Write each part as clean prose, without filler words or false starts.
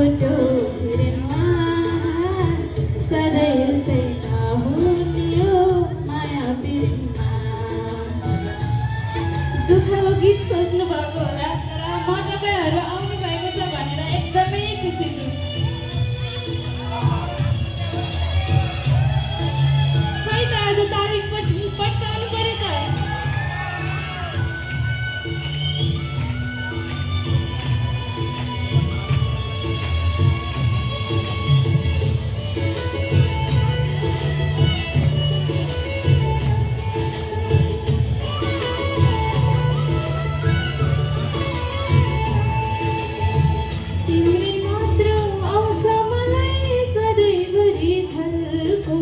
Photo फ्रेममा सधैँ उस्तै नहुने यो माया प्रेममा। दुःखको गीत सोच्नु भएको होला, तर म तपाईँहरू आउनु भएको छ भनेर एकदमै खुसी छु। खै त आज ताली पट्काउनु पर्यो त। तिम्रै मात्र आउँछ मलाई सधैँभरि झल्को,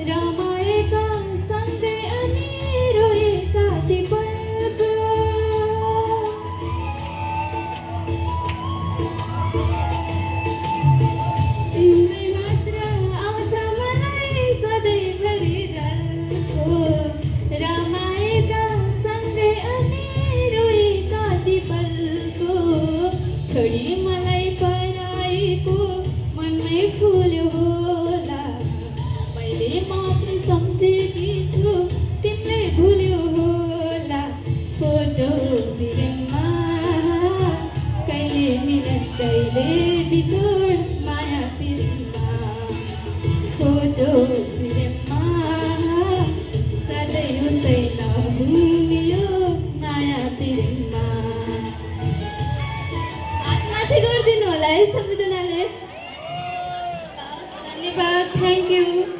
रमाएका सँगै अनि रोएका ती पलको। तिम्रै मात्र आउँछ मलाई सधैँभरि झल्को, रमाएका सँगै अनि रोएका ती पलको। छोडी मलाई पराएको मनमै फुल्यो होला, मैले मात्र सम्झेकी छु तिमीलाई भुल्यो होला। फोटो फ्रेममा कहिले मिलन कहिले बिछोड माया प्रेममा। फोटो फ्रेममा सधैँ उस्तै नहुने यो माया प्रेममा। माथि गरिदिनु होला है सबैजनाले। धन्यवाद, थ्याङ्क यू।